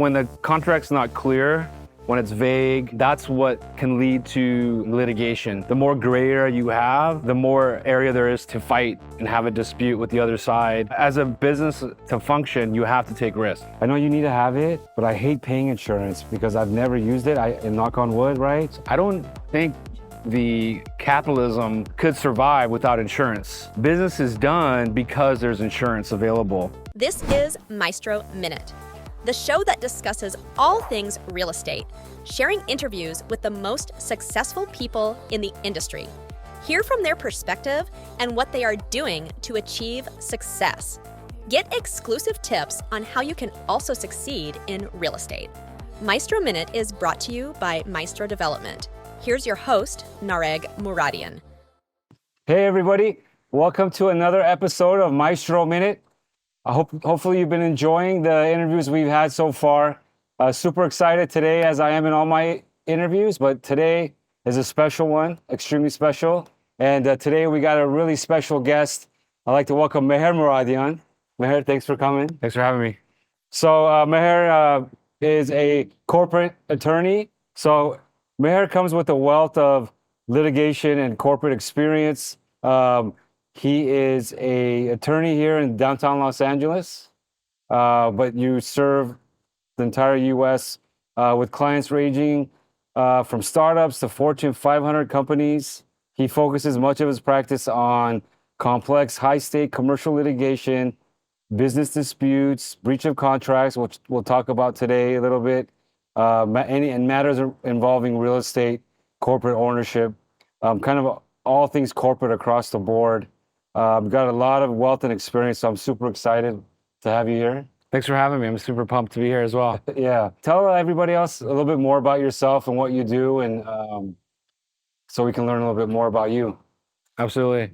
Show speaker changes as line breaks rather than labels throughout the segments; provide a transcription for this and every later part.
When the contract's not clear, when it's vague, that's what can lead to litigation. The more gray area you have, the more area there is to fight and have a dispute with the other side. As a business to function, you have to take risks.
I know you need to have it, but I hate paying insurance because I've never used it. And knock on wood, right?
I don't think the capitalism could survive without insurance. Business is done because there's insurance available.
This is Maestro Minute, the show that discusses all things real estate, sharing interviews with the most successful people in the industry. Hear from their perspective and what they are doing to achieve success. Get exclusive tips on how you can also succeed in real estate. Maestro Minute is brought to you by Maestro Development. Here's your host, Mhare Mouradian.
Hey everybody, welcome to another episode of Maestro Minute. Hopefully you've been enjoying the interviews we've had so far. Super excited today, as I am in all my interviews, but today is a special one, extremely special. And today we got a really special guest. I'd like to welcome Mhare Mouradian. Mhare, thanks for coming.
Thanks for having me.
So Mhare is a corporate attorney. So Mhare comes with a wealth of litigation and corporate experience. He is an attorney here in downtown Los Angeles, but you serve the entire U.S. With clients ranging from startups to Fortune 500 companies. He focuses much of his practice on complex, high-stake commercial litigation, business disputes, breach of contracts, which we'll talk about today a little bit, and matters involving real estate, corporate ownership, kind of all things corporate across the board. Got a lot of wealth and experience, so I'm super excited to have you here.
Thanks for having me. I'm super pumped to be here as well.
Yeah. Tell everybody else a little bit more about yourself and what you do, and so we can learn a little bit more about you.
Absolutely.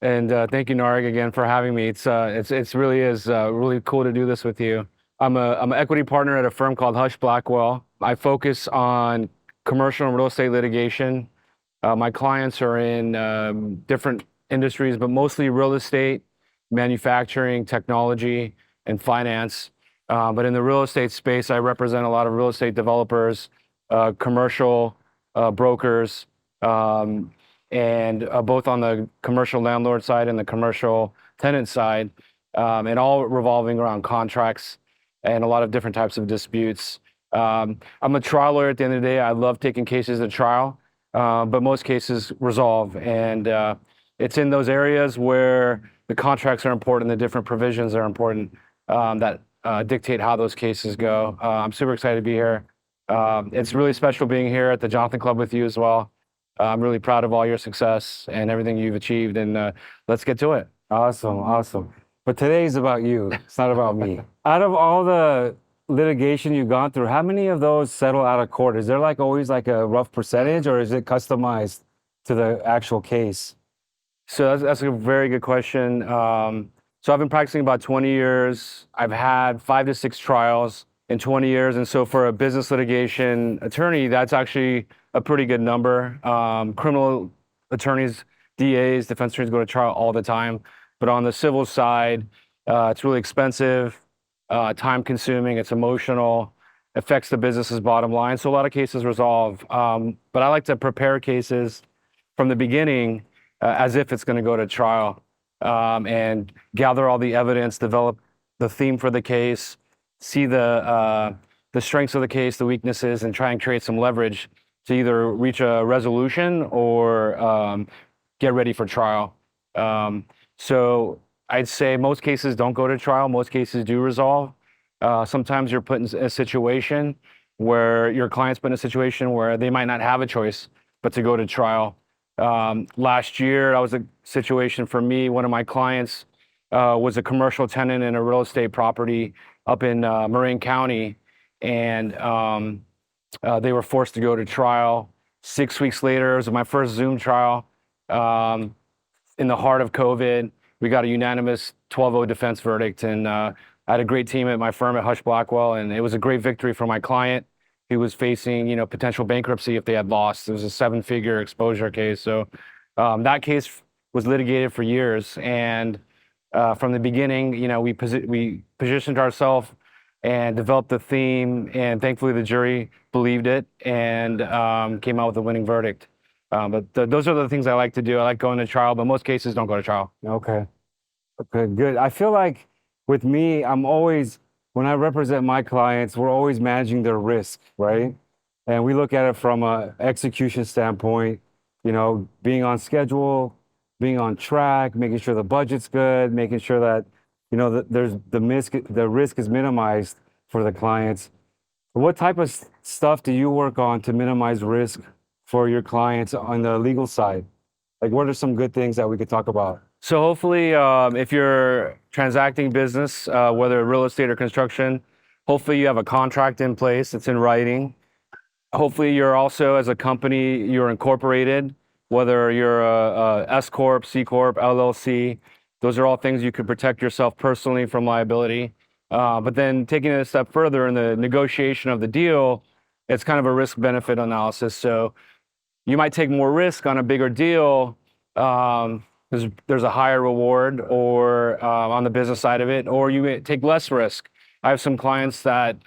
And thank you, Nareg, again for having me. It's really is really cool to do this with you. I'm an equity partner at a firm called Hush Blackwell. I focus on commercial and real estate litigation. My clients are in different industries, but mostly real estate, manufacturing, technology, and finance. But in the real estate space, I represent a lot of real estate developers, commercial brokers, and both on the commercial landlord side and the commercial tenant side, and all revolving around contracts and a lot of different types of disputes. I'm a trial lawyer at the end of the day. I love taking cases to trial, but most cases resolve. And it's in those areas where the contracts are important, the different provisions are important that dictate how those cases go. I'm super excited to be here. It's really special being here at the Jonathan Club with you as well. I'm really proud of all your success and everything you've achieved, and let's get to it.
Awesome. But today's about you. It's not about me. Out of all the litigation you've gone through, how many of those settle out of court? Is there always a rough percentage, or is it customized to the actual case?
So that's a very good question. So I've been practicing about 20 years. I've had 5 to 6 trials in 20 years. And so for a business litigation attorney, that's actually a pretty good number. Criminal attorneys, DAs, defense attorneys go to trial all the time. But on the civil side, it's really expensive, time consuming, it's emotional, affects the business's bottom line. So a lot of cases resolve. But I like to prepare cases from the beginning as if it's going to go to trial, and gather all the evidence, develop the theme for the case, see the strengths of the case, the weaknesses, and try and create some leverage to either reach a resolution or get ready for trial. So I'd say most cases don't go to trial. Most cases do resolve. Sometimes you're put in a situation where your client's put in a situation where they might not have a choice but to go to trial. Last year, that was a situation for me. One of my clients was a commercial tenant in a real estate property up in Marin County, and they were forced to go to trial. 6 weeks later, it was my first Zoom trial. In the heart of COVID, we got a unanimous 12-0 defense verdict, and I had a great team at my firm at Hush Blackwell, and it was a great victory for my client. He was facing, potential bankruptcy if they had lost. It was a 7-figure exposure case. So that case was litigated for years, and from the beginning, we positioned ourselves and developed the theme. And thankfully, the jury believed it and came out with a winning verdict. Those are the things I like to do. I like going to trial, but most cases don't go to trial.
Okay. Okay, good. I feel like with me, I'm always, when I represent my clients, we're always managing their risk, right? And we look at it from a execution standpoint, being on schedule, being on track, making sure the budget's good, making sure that, that there's the risk is minimized for the clients. What type of stuff do you work on to minimize risk for your clients on the legal side? Like, what are some good things that we could talk about?
So hopefully, if you're transacting business, whether real estate or construction, hopefully you have a contract in place. It's in writing. Hopefully you're also, as a company, you're incorporated, whether you're a S Corp, C Corp, LLC. Those are all things you could protect yourself personally from liability. But then taking it a step further in the negotiation of the deal, it's kind of a risk-benefit analysis. So you might take more risk on a bigger deal. There's a higher reward or on the business side of it, or you may take less risk. I have some clients that,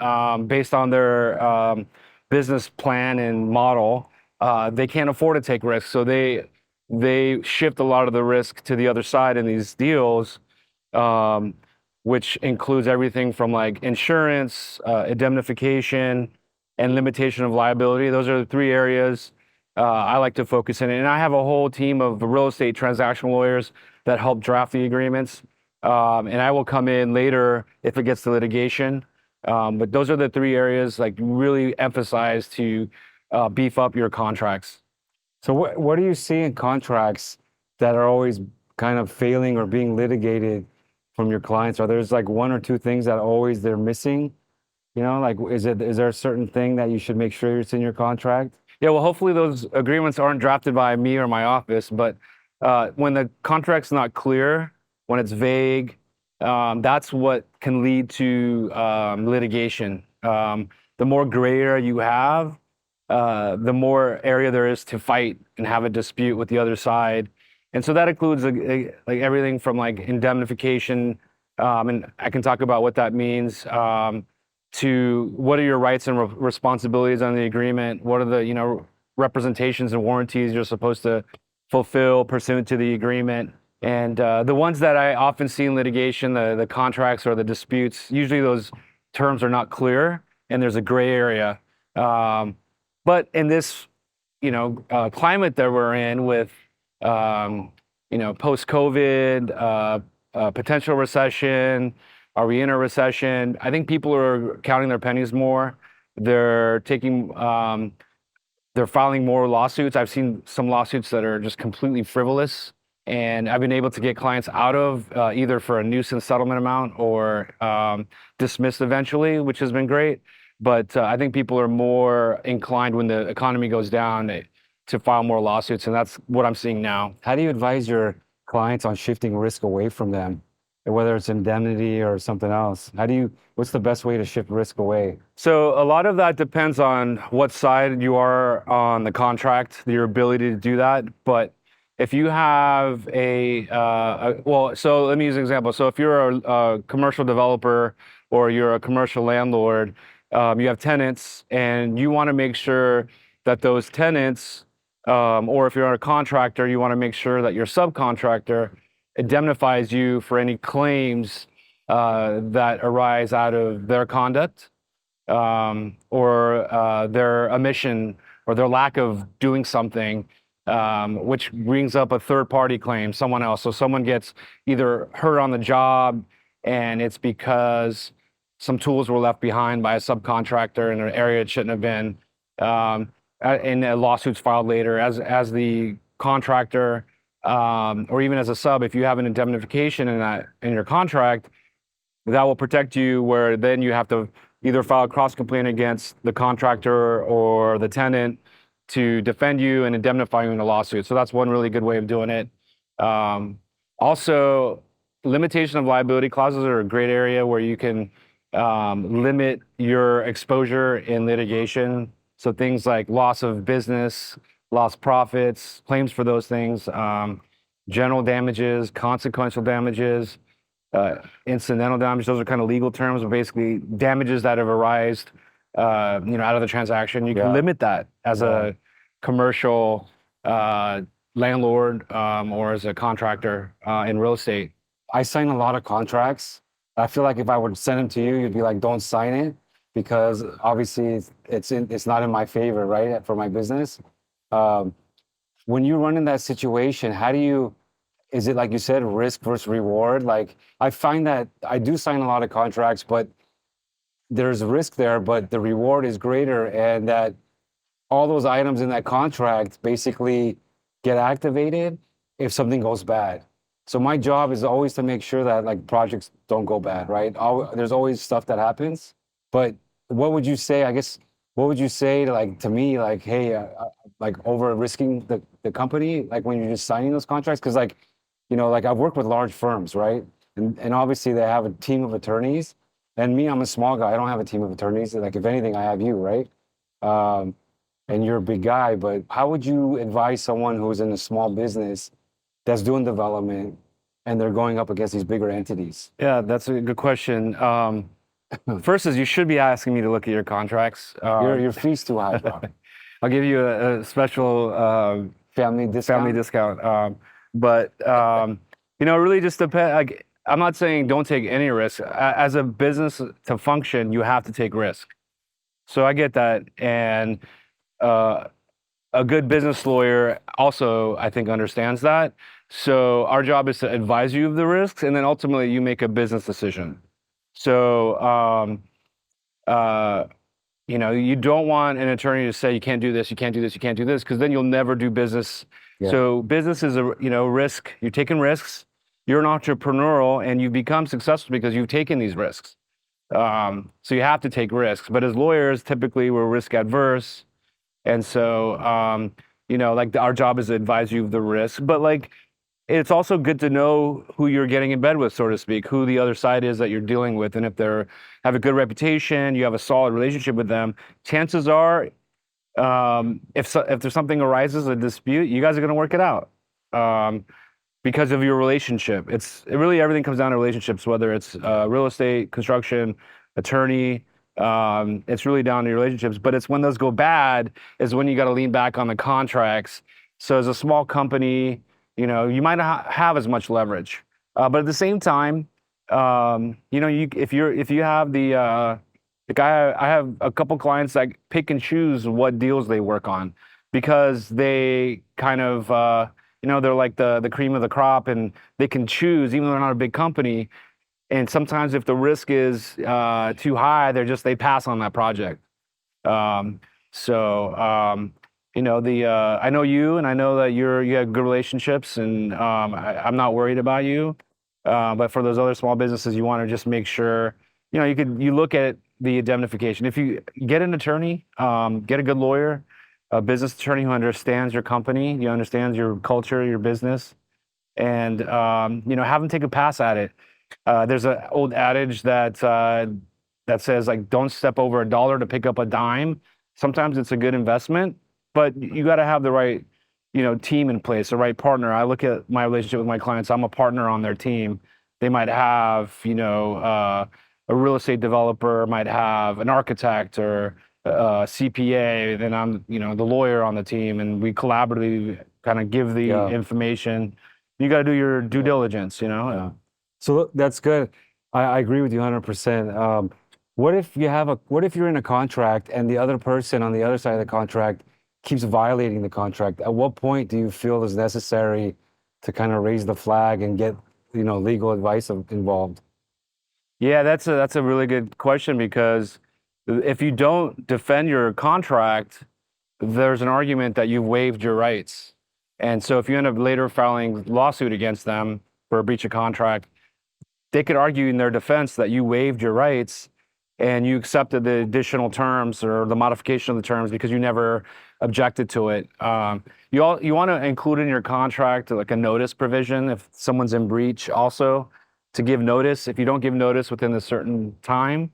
based on their business plan and model, they can't afford to take risks. So they shift a lot of the risk to the other side in these deals, which includes everything from like insurance, indemnification, and limitation of liability. Those are the three areas I like to focus in. And I have a whole team of real estate transaction lawyers that help draft the agreements. And I will come in later if it gets to litigation. But those are the three areas like really emphasize to beef up your contracts.
So what do you see in contracts that are always kind of failing or being litigated from your clients? Are there's like one or two things that always they're missing? Like is there a certain thing that you should make sure it's in your contract?
Yeah, well, hopefully those agreements aren't drafted by me or my office, but when the contract's not clear, when it's vague, that's what can lead to litigation. The more gray area you have, the more area there is to fight and have a dispute with the other side. And so that includes like everything from like indemnification, and I can talk about what that means, to what are your rights and responsibilities on the agreement? What are the, representations and warranties you're supposed to fulfill pursuant to the agreement? And the ones that I often see in litigation, the contracts or the disputes, usually those terms are not clear and there's a gray area. But in this, climate that we're in with, post-COVID, potential recession, are we in a recession? I think people are counting their pennies more. They're filing more lawsuits. I've seen some lawsuits that are just completely frivolous, and I've been able to get clients out of either for a nuisance settlement amount or dismissed eventually, which has been great. But I think people are more inclined when the economy goes down to file more lawsuits, and that's what I'm seeing now.
How do you advise your clients on shifting risk away from them, whether it's indemnity or something else? What's the best way to shift risk away?
So a lot of that depends on what side you are on the contract, your ability to do that. But if you have so let me use an example. So if you're a commercial developer or you're a commercial landlord, you have tenants and you want to make sure that those tenants, or if you're a contractor, you want to make sure that your subcontractor indemnifies you for any claims that arise out of their conduct, or their omission or their lack of doing something, which brings up a third-party claim, someone else. So someone gets either hurt on the job and it's because some tools were left behind by a subcontractor in an area it shouldn't have been, and a lawsuit's filed later. As the contractor, or even as a sub, if you have an indemnification in your contract, that will protect you, where then you have to either file a cross complaint against the contractor or the tenant to defend you and indemnify you in a lawsuit. So that's one really good way of doing it. Also, limitation of liability clauses are a great area where you can limit your exposure in litigation. So things like loss of business, lost profits, claims for those things, general damages, consequential damages. incidental damage. Those are kind of legal terms, but basically damages that have arisen, out of the transaction. You can limit that as a commercial landlord or as a contractor in real estate.
I sign a lot of contracts. I feel like if I would send them to you, you'd be like, don't sign it because obviously it's not in my favor, right, for my business. When you run in that situation, is it like you said, risk versus reward? Like I find that I do sign a lot of contracts, but there's risk there, but the reward is greater, and that all those items in that contract basically get activated if something goes bad. So my job is always to make sure that like projects don't go bad, right? There's always stuff that happens, but what would you say? I guess what would you say to me, like, hey, like over risking the company, like when you're just signing those contracts? Because like I've worked with large firms, right? And obviously they have a team of attorneys, and me, I'm a small guy. I don't have a team of attorneys. Like if anything, I have you, right? And you're a big guy, but how would you advise someone who's in a small business that's doing development and they're going up against these bigger entities?
Yeah, that's a good question. First is you should be asking me to look at your contracts.
Your fee's too high, bro.
I'll give you a special
Family discount.
But it really just depends. Like, I'm not saying don't take any risk. As a business to function, you have to take risk. So I get that, and a good business lawyer also, I think, understands that. So our job is to advise you of the risks, and then ultimately you make a business decision. So you don't want an attorney to say you can't do this, you can't do this, you can't do this, because then you'll never do business. Yeah. So business is a risk. You're taking risks. You're an entrepreneurial, and you've become successful because you've taken these risks. So you have to take risks. But as lawyers, typically we're risk adverse, and so our job is to advise you of the risk. But like, it's also good to know who you're getting in bed with, so to speak, who the other side is that you're dealing with, and if they have a good reputation, you have a solid relationship with them. Chances are, if there's something arises, a dispute, you guys are going to work it out because of your relationship. Really everything comes down to relationships, whether it's real estate, construction, attorney. It's really down to your relationships. But it's when those go bad is when you got to lean back on the contracts. So as a small company, you might not have as much leverage, but at the same time, if you have I have a couple clients that pick and choose what deals they work on because they kind of, they're like the cream of the crop, and they can choose, even though they're not a big company. And sometimes if the risk is too high, they pass on that project. I know you, and I know that you have good relationships, and I'm not worried about you. But for those other small businesses, you want to just make sure, you look at the indemnification. If you get an attorney, get a good lawyer, a business attorney who understands your company, understands your culture, your business, and have them take a pass at it. There's an old adage that says, like, don't step over a dollar to pick up a dime. Sometimes it's a good investment, but you got to have the right, team in place, the right partner. I look at my relationship with my clients. I'm a partner on their team. They might have, a real estate developer, might have an architect or a CPA. Then I'm, the lawyer on the team, and we collaboratively kind of give the information. You got to do your due diligence, Yeah.
So that's good. I agree with you 100%. What if you're in a contract and the other person on the other side of the contract keeps violating the contract? At what point do you feel is necessary to kind of raise the flag and get, legal advice involved?
Yeah, that's a really good question, because if you don't defend your contract, there's an argument that you've waived your rights. And so if you end up later filing lawsuit against them for a breach of contract, they could argue in their defense that you waived your rights and you accepted the additional terms or the modification of the terms because you never objected to it. You want to include in your contract like a notice provision if someone's in breach, also to give notice. If you don't give notice within a certain time,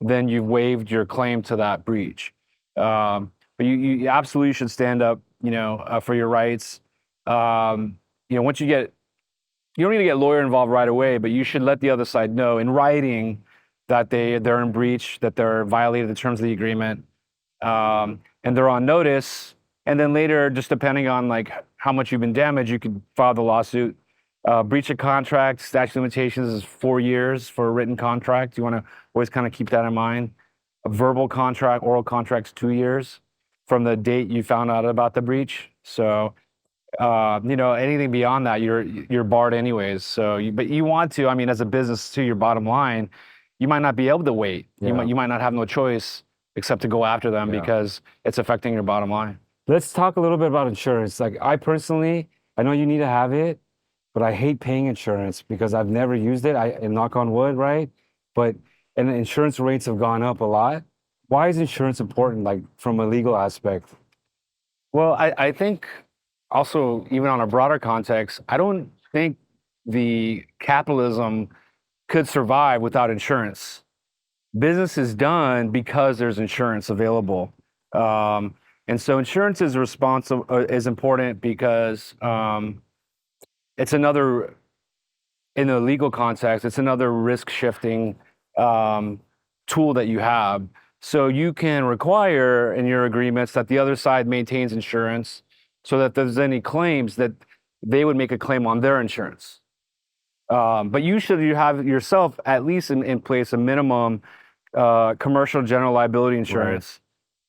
then you've waived your claim to that breach. But you absolutely should stand up, for your rights. Once you get you don't need to get a lawyer involved right away, but you should let the other side know in writing that they're in breach, that they're violated the terms of the agreement, and they're on notice. And then later, just depending on like how much you've been damaged, you could file the lawsuit. Breach of contract, statute of limitations is 4 years for a written contract. You want to always kind of keep that in mind. A verbal contract, oral contract's 2 years from the date you found out about the breach. So, anything beyond that, you're barred anyways. So, but you want to, I mean, as a business too, your bottom line, you might not be able to wait.
Yeah.
You might not have no choice except to go after them because it's affecting your bottom line.
Let's talk a little bit about insurance. Like I personally, I know you need to have it, but I hate paying insurance because I've never used it. And knock on wood, right? And the insurance rates have gone up a lot. Why is insurance important, like from a legal aspect?
Well, I think also, even on a broader context, I don't think the capitalism could survive without insurance. Business is done because there's insurance available. And so insurance is important because it's another, in the legal context, it's another risk shifting tool that you have. So you can require in your agreements that the other side maintains insurance so that if there's any claims that they would make a claim on their insurance. But you have yourself at least in place a minimum commercial general liability insurance.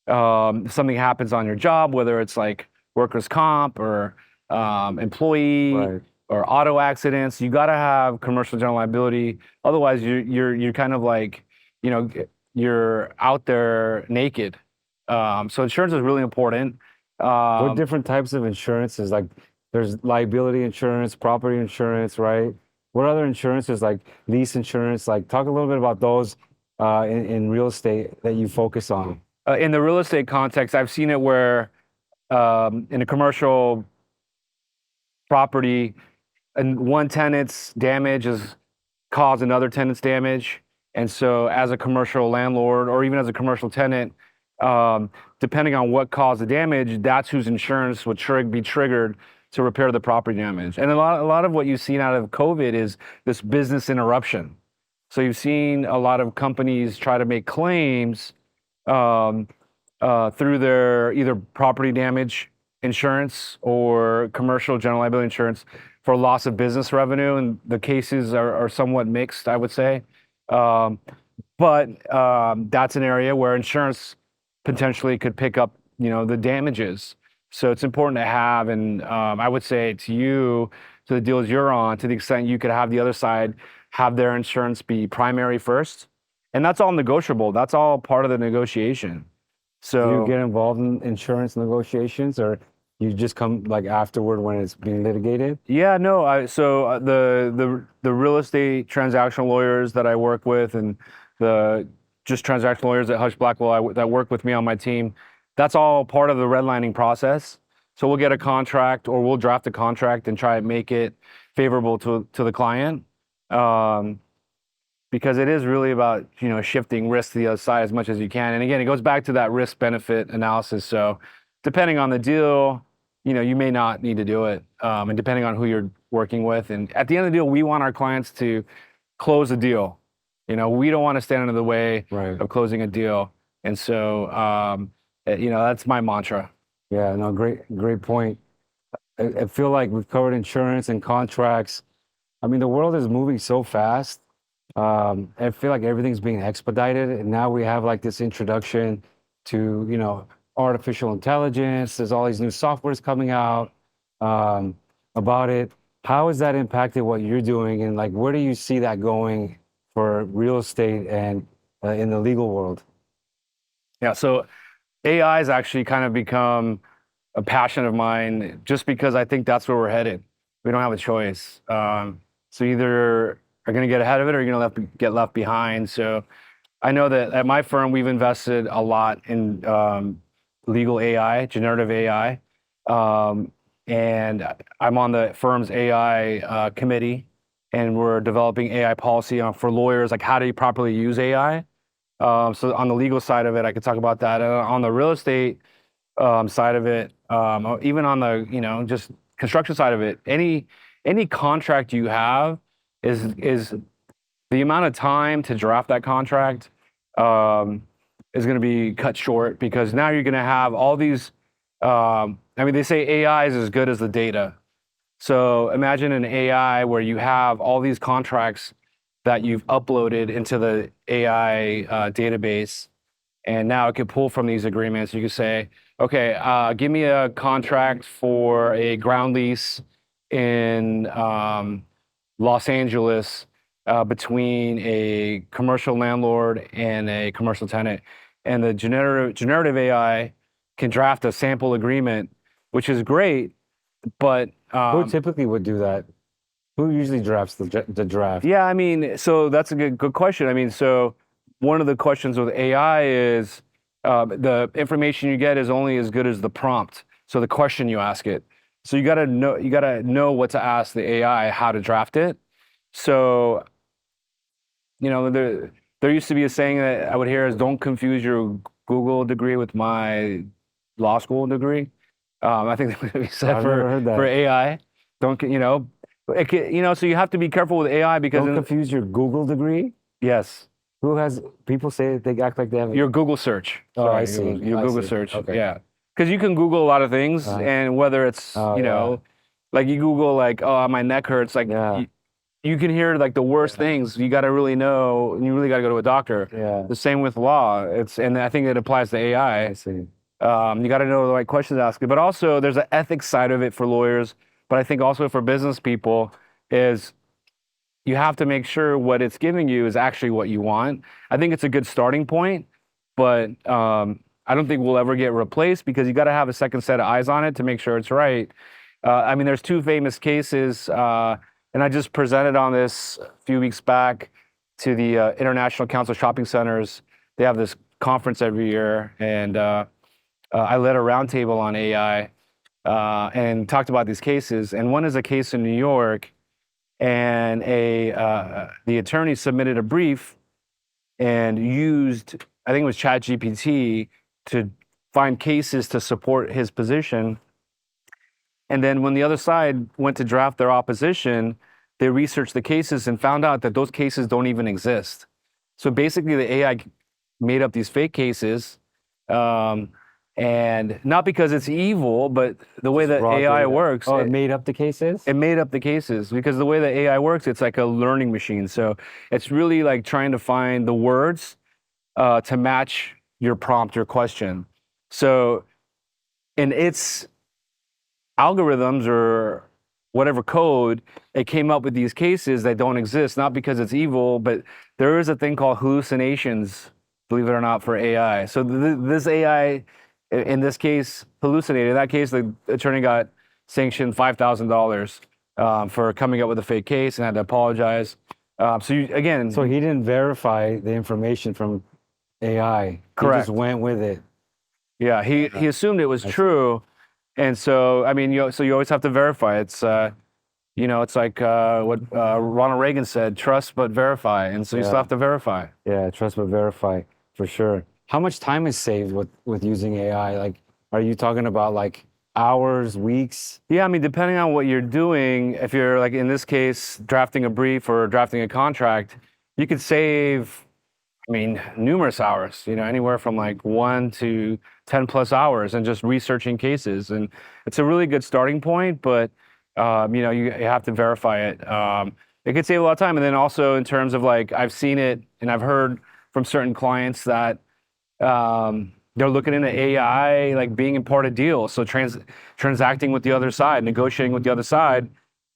Right. If something happens on your job, whether it's like workers' comp or employee or auto accidents, you got to have commercial general liability. Otherwise, you're kind of like, you're out there naked. So insurance is really important.
What different types of insurances? Like there's liability insurance, property insurance, right? What other insurances, like lease insurance? Like talk a little bit about those in real estate that you focus on.
In the real estate context, I've seen it where in a commercial property, and one tenant's damage has caused another tenant's damage. And so as a commercial landlord or even as a commercial tenant, depending on what caused the damage, that's whose insurance would be triggered to repair the property damage. And a lot of what you've seen out of COVID is this business interruption. So you've seen a lot of companies try to make claims through their either property damage insurance or commercial general liability insurance for loss of business revenue. And the cases are somewhat mixed, I would say. But that's an area where insurance potentially could pick up, the damages. So it's important to have, and I would say to the deals you're on, to the extent you could have the other side have their insurance be primary first. And that's all negotiable. That's all part of the negotiation. So
do you get involved in insurance negotiations, or you just come like afterward when it's being litigated?
Yeah, no. So the real estate transactional lawyers that I work with, and the just transactional lawyers at Hush Blackwell that work with me on my team, that's all part of the redlining process. So we'll get a contract, or we'll draft a contract and try to make it favorable to the client, because it is really about shifting risk to the other side as much as you can. And again, it goes back to that risk benefit analysis. So depending on the deal, you may not need to do it, and depending on who you're working with. And at the end of the deal, we want our clients to close the deal. We don't want to stand in the way of closing a deal. And so, that's my mantra.
Yeah, no, great point. I feel like we've covered insurance and contracts. I mean, the world is moving so fast. I feel like everything's being expedited, and now we have like this introduction to, artificial intelligence. There's all these new softwares coming out about it. How has that impacted what you're doing, and like, where do you see that going for real estate and in the legal world?
Yeah, so AI has actually kind of become a passion of mine, just because I think that's where we're headed. We don't have a choice. So either are going to get ahead of it, or you're going to get left behind. So I know that at my firm, we've invested a lot in legal AI, generative AI. And I'm on the firm's AI committee, and we're developing AI policy for lawyers, like how do you properly use AI? So on the legal side of it, I could talk about that. And on the real estate side of it, even on the just construction side of it, any any contract you have is the amount of time to draft that contract is going to be cut short, because now you're going to have all these. I mean, they say AI is as good as the data. So imagine an AI where you have all these contracts that you've uploaded into the AI database, and now it can pull from these agreements. You can say, okay, give me a contract for a ground lease in Los Angeles between a commercial landlord and a commercial tenant. And the generative AI can draft a sample agreement, which is great, but
Who typically would do that? Who usually drafts the draft?
yeah, I mean, so that's a good question. I mean, so one of the questions with AI is the information you get is only as good as the prompt. So the question you ask it. So you gotta know what to ask the AI, how to draft it. So, there used to be a saying that I would hear is, don't confuse your Google degree with my law school degree. I think that would be said
I've never heard that.
for AI. Don't, so you have to be careful with AI because
Don't confuse your Google degree.
yes,
Who has people say that they act like they have
your Google search.
Oh, I see.
Your
I
Google
see.
search.
Okay.
Yeah, because you can Google a lot of things, and whether it's like you Google like, oh, my neck hurts, like
Yeah.
you can hear like the worst things. You got to really know, and you really got to go to a doctor.
Yeah.
The same with law. And I think it applies to AI.
I see.
You got to know the right questions to ask. But also, there's an ethics side of it for lawyers. But I think also for business people is you have to make sure what it's giving you is actually what you want. I think it's a good starting point, but I don't think we'll ever get replaced, because you got to have a second set of eyes on it to make sure it's right. I mean, there's two famous cases, and I just presented on this a few weeks back to the International Council of Shopping Centers. They have this conference every year, and I led a roundtable on AI and talked about these cases. And one is a case in New York, and the attorney submitted a brief and used, I think it was ChatGPT, to find cases to support his position. And then when the other side went to draft their opposition, they researched the cases and found out that those cases don't even exist. So basically, the AI made up these fake cases, and not because it's evil, but the way that
Raw
AI
data.
works.
Oh, it made up the cases?
It made up the cases, because the way that AI works, it's like a learning machine. So it's really like trying to find the words to match your prompt, your question. So in its algorithms or whatever code, it came up with these cases that don't exist, not because it's evil, but there is a thing called hallucinations, believe it or not, for AI. So this AI, in this case, hallucinated. In that case, the attorney got sanctioned $5,000 for coming up with a fake case and had to apologize. So
he didn't verify the information from AI.
Correct.
He just went with it.
Yeah, he assumed it was true, and so I mean, so you always have to verify. It's it's like what Ronald Reagan said: trust but verify, and so you still have to verify.
Yeah, trust but verify, for sure. How much time is saved with using AI? Like, are you talking about like hours, weeks?
Yeah, I mean, depending on what you're doing, if you're like in this case drafting a brief or drafting a contract, you could save, I mean, numerous hours, anywhere from like 1 to 10 plus hours, and just researching cases. And it's a really good starting point, but you have to verify it. It could save a lot of time. And then also in terms of like, I've seen it and I've heard from certain clients that they're looking into AI, like being in part of deals. So transacting with the other side, negotiating with the other side,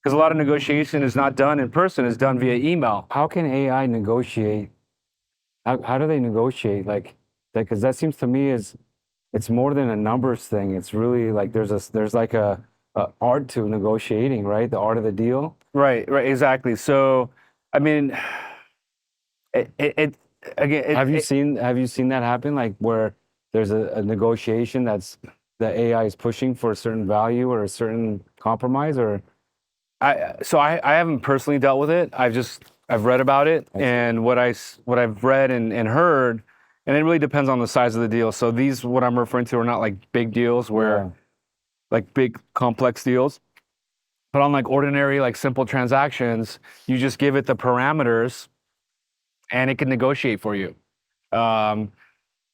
because a lot of negotiation is not done in person, it's done via email.
How can AI negotiate? How do they negotiate? Like, because that seems to me it's more than a numbers thing. It's really like there's like a art to negotiating, right? The art of the deal.
Right, exactly. So, I mean,
Have you seen that happen? Like where there's a negotiation the AI is pushing for a certain value or a certain compromise, or?
I haven't personally dealt with it. I've read about it, and what I've read and heard, and it really depends on the size of the deal. So what I'm referring to are not like big deals like big complex deals. But on like ordinary, like simple transactions, you just give it the parameters and it can negotiate for you. Um,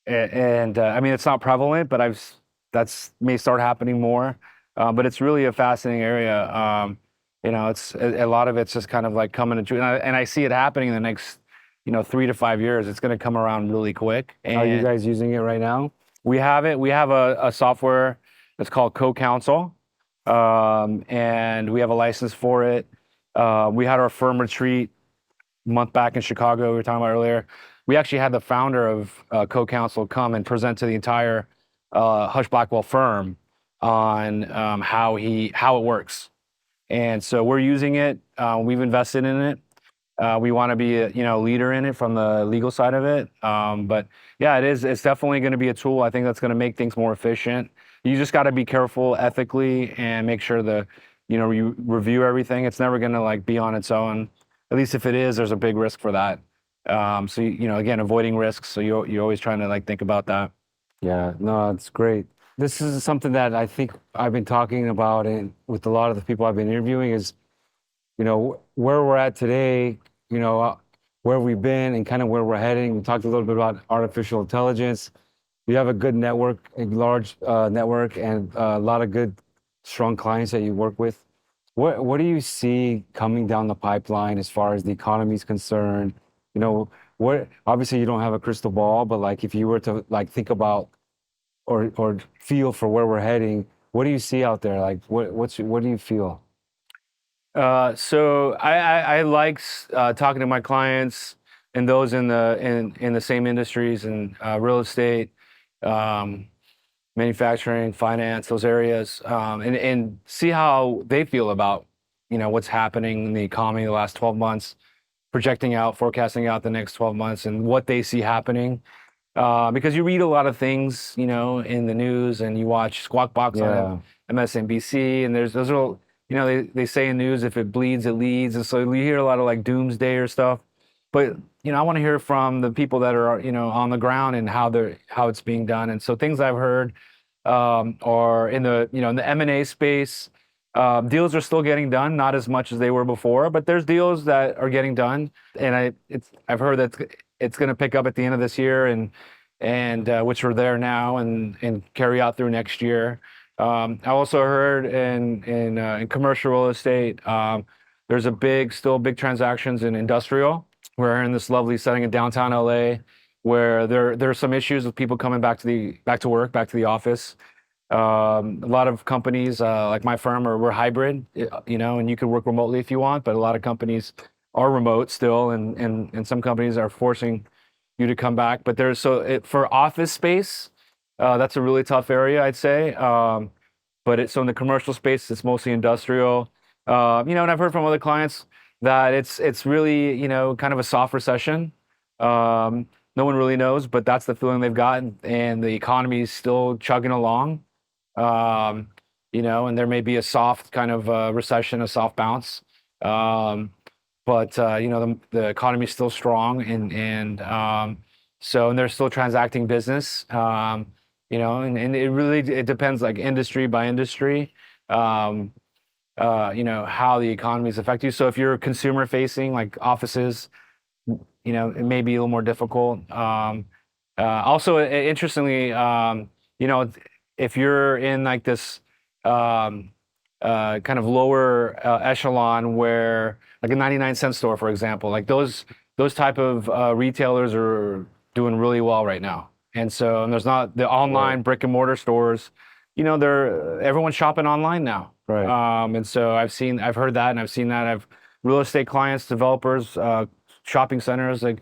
I mean, it's not prevalent, but that's may start happening more. But it's really a fascinating area. It's a lot of it's just kind of like coming into, and I see it happening in the next, 3 to 5 years. It's going to come around really quick.
Are you
And
guys using it right now?
we have it. We have a software that's called Co-Counsel, and we have a license for it. We had our firm retreat a month back in Chicago. We were talking about earlier. We actually had the founder of Co-Counsel come and present to the entire Hush Blackwell firm on how it works. And so we're using it. We've invested in it. We want to be a leader in it from the legal side of it. But yeah, it is. It's definitely going to be a tool. I think that's going to make things more efficient. You just got to be careful ethically and make sure you review everything. It's never going to like be on its own. At least if it is, there's a big risk for that. So again, avoiding risks. So you're always trying to like think about that.
Yeah, no, it's great. This is something that I think I've been talking about and with a lot of the people I've been interviewing is, where we're at today, where we've been and kind of where we're heading. We talked a little bit about artificial intelligence. You have a good network, a large network, and a lot of good, strong clients that you work with. What do you see coming down the pipeline as far as the economy is concerned? Obviously you don't have a crystal ball, but like if you were to like think about or feel for where we're heading, what do you see out there? Like what do you feel?
So I like talking to my clients and those in the same industries and real estate, manufacturing, finance, those areas, and see how they feel about what's happening in the economy the last 12 months, projecting out, forecasting out the next 12 months, and what they see happening. Because you read a lot of things, in the news, and you watch Squawk Box on MSNBC, and there's those little, they say in news, if it bleeds, it leads, and so we hear a lot of like doomsday or stuff. But I want to hear from the people that are on the ground and how it's being done. And so things I've heard are in the in the M&A space. Deals are still getting done, not as much as they were before, but there's deals that are getting done, and I've heard that it's going to pick up at the end of this year, and which are there now and carry out through next year. I also heard in commercial real estate, there's still big transactions in industrial. We're in this lovely setting in downtown LA, where there are some issues with people coming back to work, back to the office. A lot of companies, like my firm, we're hybrid, and you can work remotely if you want, but a lot of companies are remote still, and some companies are forcing you to come back. But for office space, that's a really tough area, I'd say. So in the commercial space, it's mostly industrial. And I've heard from other clients that it's really, kind of a soft recession. No one really knows, but that's the feeling they've gotten, and the economy is still chugging along. And there may be a soft kind of recession, a soft bounce. But the economy is still strong, and they're still transacting business. And it depends, like industry by industry. How the economy is affecting you. So if you're consumer facing, like offices, it may be a little more difficult. Also, interestingly, if you're in like this kind of lower echelon, where like a 99-cent store, for example, like those type of retailers are doing really well right now. And there's not the online brick and mortar stores. Everyone's shopping online now.
Right.
And so I've heard that, and I've seen that. I've real estate clients, developers, shopping centers, like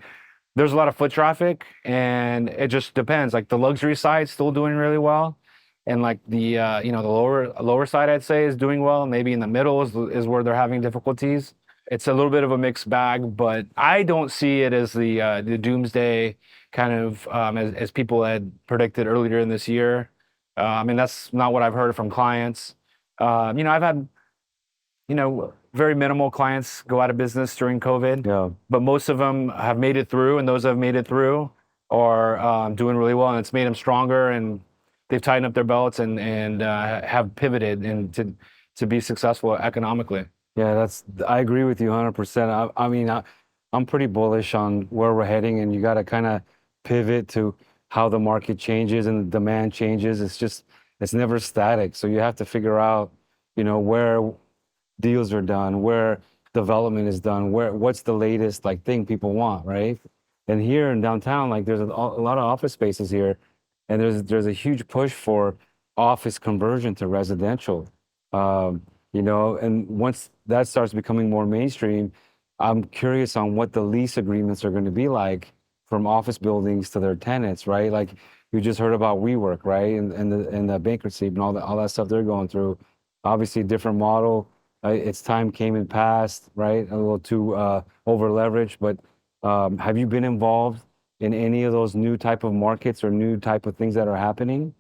there's a lot of foot traffic, and it just depends. Like the luxury side still doing really well, and like the the lower side, I'd say, is doing well. Maybe in the middle is where they're having difficulties. It's a little bit of a mixed bag, but I don't see it as the doomsday kind of as people had predicted earlier in this year. That's not what I've heard from clients. I've had very minimal clients go out of business during COVID.
Yeah.
But most of them have made it through, and those that have made it through are doing really well, and it's made them stronger, and they've tightened up their belts and have pivoted and to be successful economically.
Yeah, I agree with you 100%. I mean, I'm pretty bullish on where we're heading, and you got to kind of pivot to how the market changes and the demand changes. It's never static. So you have to figure out, where deals are done, where development is done, what's the latest like thing people want, right? And here in downtown, like there's a lot of office spaces here, and there's a huge push for office conversion to residential. And once that starts becoming more mainstream, I'm curious on what the lease agreements are going to be like from office buildings to their tenants, right? Like you just heard about WeWork, right? And the bankruptcy and all that stuff they're going through. Obviously, different model. Its time came and passed, right? A little too over leveraged. But have you been involved in any of those new type of markets or new type of things that are happening?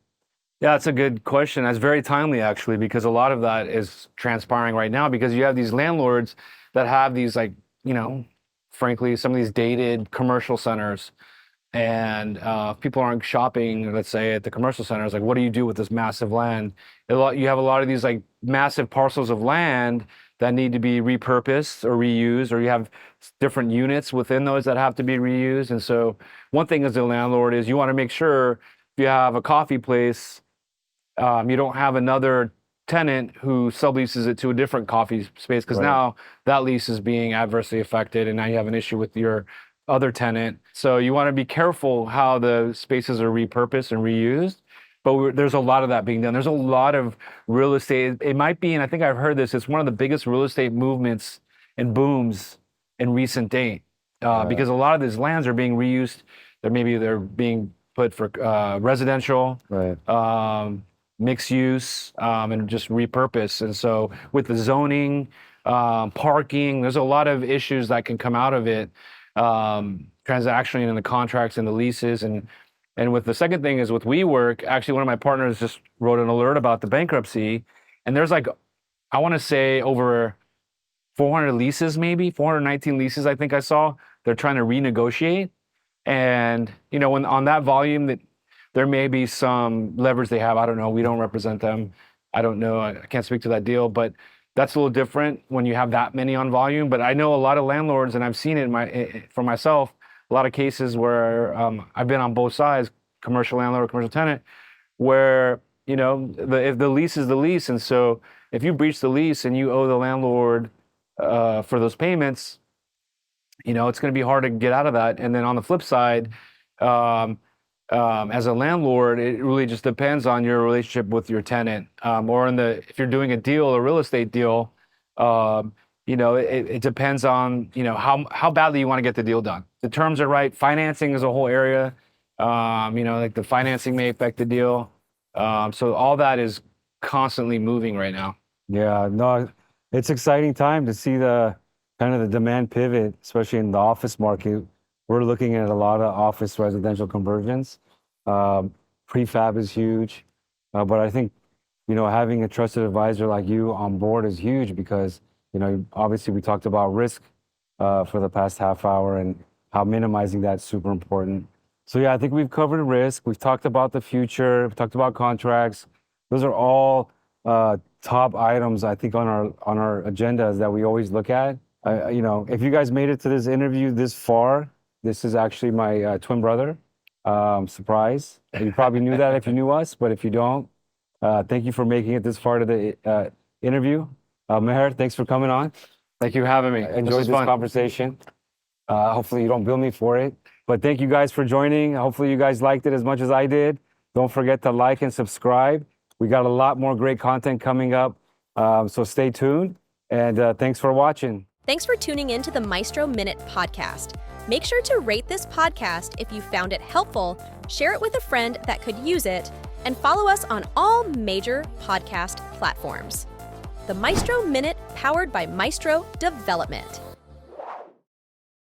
Yeah, that's a good question. That's very timely, actually, because a lot of that is transpiring right now because you have these landlords that have these, like, frankly, some of these dated commercial centers. And if people aren't shopping, let's say, at the commercial centers, like, what do you do with this massive land? You have a lot of these, like, massive parcels of land that need to be repurposed or reused, or you have different units within those that have to be reused. And so one thing as a landlord is you want to make sure if you have a coffee place, you don't have another tenant who subleases it to a different coffee space because now that lease is being adversely affected and now you have an issue with your other tenant. So you want to be careful how the spaces are repurposed and reused. But there's a lot of that being done. There's a lot of real estate. It might be, and I think I've heard this, it's one of the biggest real estate movements and booms in recent date because a lot of these lands are being reused. They're being put for residential, mixed use, and just repurpose. And so with the zoning, parking, there's a lot of issues that can come out of it, transactionally in the contracts and the leases. And with the second thing is with WeWork, actually one of my partners just wrote an alert about the bankruptcy. And there's like, I want to say over 400 leases, maybe 419 leases, I think I saw. They're trying to renegotiate. And, when on that volume that there may be some leverage they have. I don't know. We don't represent them. I don't know. I can't speak to that deal, but that's a little different when you have that many on volume. But I know a lot of landlords, and I've seen it for myself, a lot of cases where I've been on both sides, commercial landlord, commercial tenant, where, if the lease is the lease. And so if you breach the lease and you owe the landlord for those payments, it's going to be hard to get out of that. And then on the flip side, as a landlord, it really just depends on your relationship with your tenant. Or if you're doing a real estate deal, it depends on, how badly you want to get the deal done. The terms are right. Financing is a whole area. Like the financing may affect the deal. So all that is constantly moving right now.
Yeah, no, it's exciting time to see the kind of the demand pivot, especially in the office market. We're looking at a lot of office residential conversions. Prefab is huge, but I think, having a trusted advisor like you on board is huge because, obviously we talked about risk for the past half hour and how minimizing that's super important. So yeah, I think we've covered risk. We've talked about the future. We've talked about contracts. Those are all top items, I think, on our agendas that we always look at. If you guys made it to this interview this far, this is actually my twin brother. Surprise. You probably knew that if you knew us, but if you don't, thank you for making it this far to the interview. Mhare, thanks for coming on.
Thank you for having me.
Enjoyed this conversation. Hopefully you don't bill me for it. But thank you guys for joining. Hopefully you guys liked it as much as I did. Don't forget to like and subscribe. We got a lot more great content coming up. So stay tuned. And thanks for watching.
Thanks for tuning in to the Maestro Minute podcast. Make sure to rate this podcast if you found it helpful, share it with a friend that could use it, and follow us on all major podcast platforms. The Maestro Minute, powered by Maestro Development.